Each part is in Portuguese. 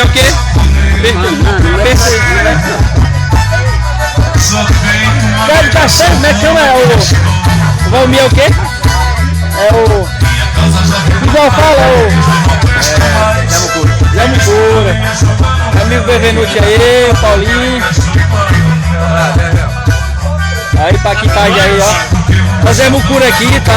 é o quê? Cara, tá certo, como é que chama? O Valmir é o quê? É o... Igual fala, Zé Mucura. Amigo Bevenuti aí, o Paulinho. Aí, Paquitagem aí, ó. Fazer Mucura aqui e tal.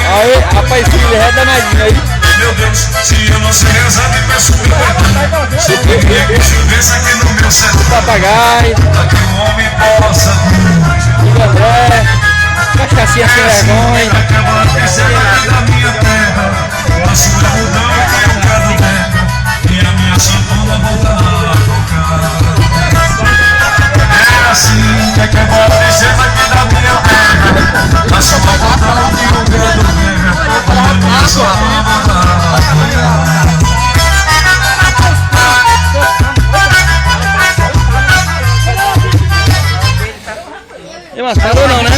Aí, rapaz, filho, é danadinho aí. Meu Deus, se eu não sei rezar, me peço perdão. Se eu ver aqui no meu celular, Papagaio, para que o homem possa Filho André, cachacinha sem vergonha. acabar a será da minha terra. A sua mudão é um gado velho e a minha sanfona voltará a tocar. É assim que acabou a tristeza aqui da minha terra. A sua mudão é um gado velho e a minha sanfona voltará a tocar. E mascarou não, né?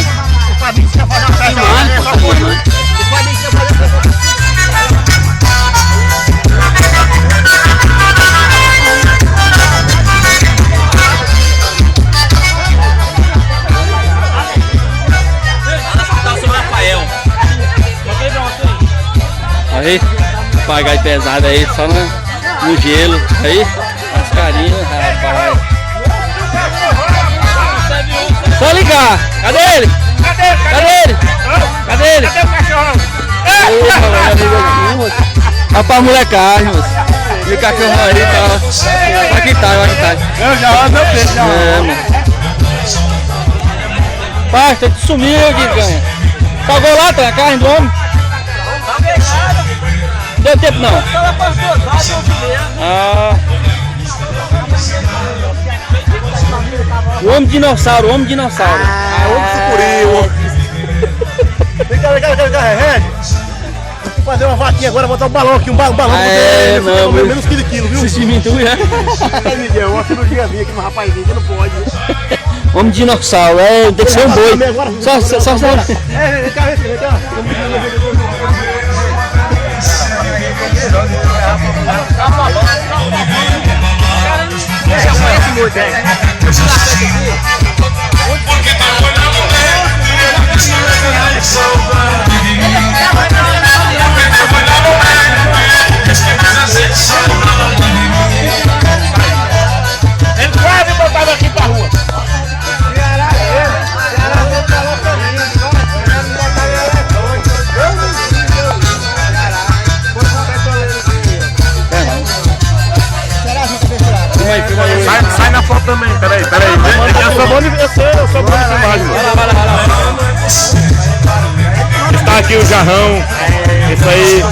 Aí, papagaio pesado aí, só no gelo. Aí, mascarinha, rapaz. Só ligar. Cadê ele? Cadê ele? Cadê ele? Cadê o cachorrão? Rapaz, molecagem, moço. E o cachorrão aí tá. Aqui tá. Eu já olho meu peixe, já. É, mano. Pasta, tu sumiu aqui, ganha. Salgou lá, tá? A carne do homem? Deu tempo não? Ah. O homem dinossauro, o homem dinossauro. Vem cá, Regis. Vou fazer uma vaquinha agora, botar um balão aqui, um balão É, não, comer menos quilo, viu? Se mentiu, né? É, Miguel, uma cirurgia minha aqui no rapazinho, que não pode. Homem dinossauro, é, tem que ser um boi. Só. É, vem cá, vem cá. Porque tá olhando bem, isso é de saudade. Porque tá olhando bem, isso é de saudade. Ele quase botava aqui pra rua. Sai na foto também, peraí. Eu sou bom de filmagem. Está aqui o jarrão. Isso aí.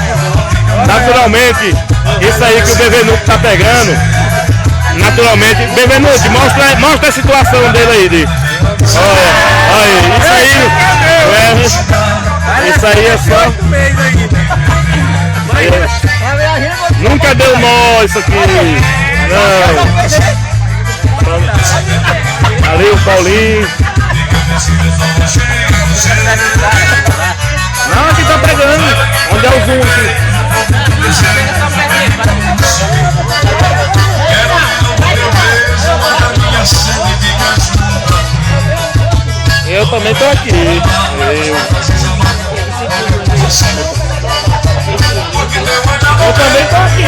Naturalmente, isso aí que o Bevenuti tá pegando. Naturalmente. Bevenuti, mostra a situação dele aí. Olha, isso aí é só. Nunca deu nó isso aqui. Não. Ali o Paulinho. Não, aqui tá pegando. Onde é o zoom aqui? Eu também tô aqui. Eu também tô aqui.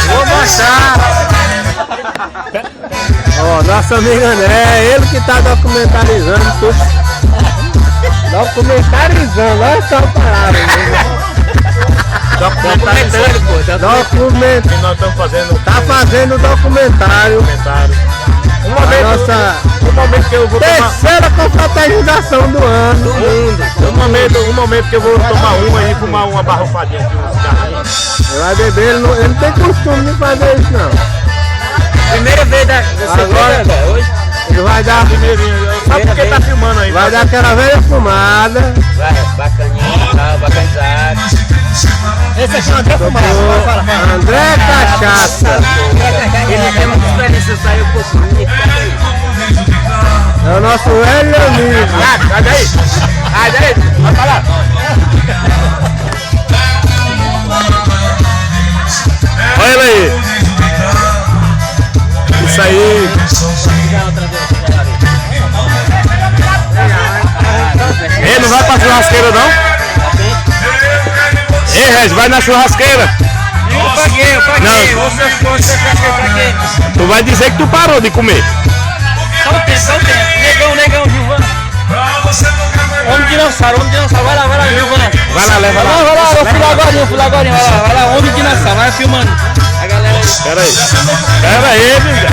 Vou mostrar. Ó, nosso amigo André, ele que tá documentarizando tudo. Documentarizando, olha só a palavra. Documentando, pô. Que nós estamos fazendo. Tá fazendo documentário. Um momento que eu vou tomar. Terceira confraternização do ano. Do mundo. Um momento que eu vou tomar uma e fumar uma barrofadinha aqui, um cigarrinho. Ele vai beber, ele não tem costume de fazer isso não. Primeira vez Agora, hoje. ele vai dar. Sabe por que tá filmando aí? Vai dar aquela velha fumada. Vai, bacaninha, tá, bacanizado. Esse aqui é o André Fumada. André Cachaça. Ele tem uma experiência, saiu um pouquinho. Nosso velho amigo. Sai daí! Sai daí! Vai pra lá! Olha ele aí! Isso aí! Ei, não vai pra churrasqueira não? Ei, Regis, vai na churrasqueira! Eu paguei. Você paguei. Tu vai dizer que tu parou de comer. Só o tempo. Negão, Gilvan. Homem dinossauro. Vai lá, Gilvan. Vai lá, leva lá. Vai lá, eu fui lá agora. Vai lá, homem dinossauro. Vai filmando. A galera aí. Pera aí, amiga.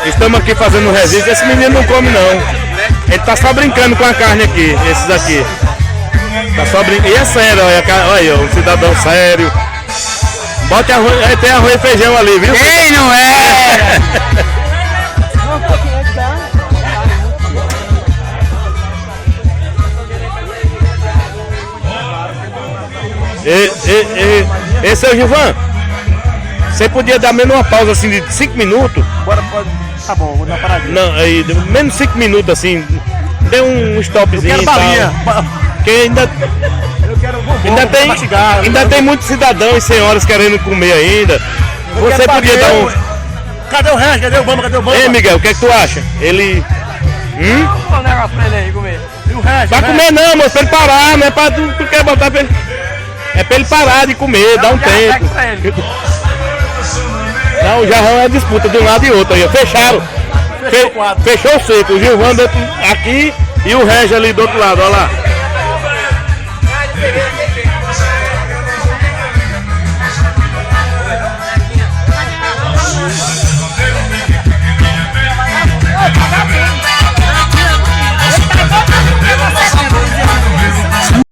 Estamos aqui fazendo registro. Esse menino não come não. Ele tá só brincando com a carne aqui, esses aqui. Tá só brincando. E é sério, olha, um cidadão sério. Bota arroz, tem arroz e feijão ali, viu? Quem não é? Ei, seu Gilvan, você podia dar menos uma pausa assim de 5 minutos? Bora, pode. Tá bom, vou dar uma paradinha. Não, aí, menos 5 minutos assim. Dê um stopzinho. Eu quero balinha. Porque ainda tem muitos cidadãos e senhoras querendo comer ainda. Você podia dar um. Cadê o Regis? Cadê o Bamba? Ei, Miguel, o que é que tu acha? Ele. Vou dar um negócio pra ele aí comer. E o Regis? Vai comer não, moço, pra ele parar, não é pra tu quer botar pra ele. É pra ele parar de comer, dá um tempo. Não, o jarrão é disputa de um lado e outro aí. Fecharam. Fechou o seco. O Gilvan aqui e o Regis ali do outro lado, olha lá.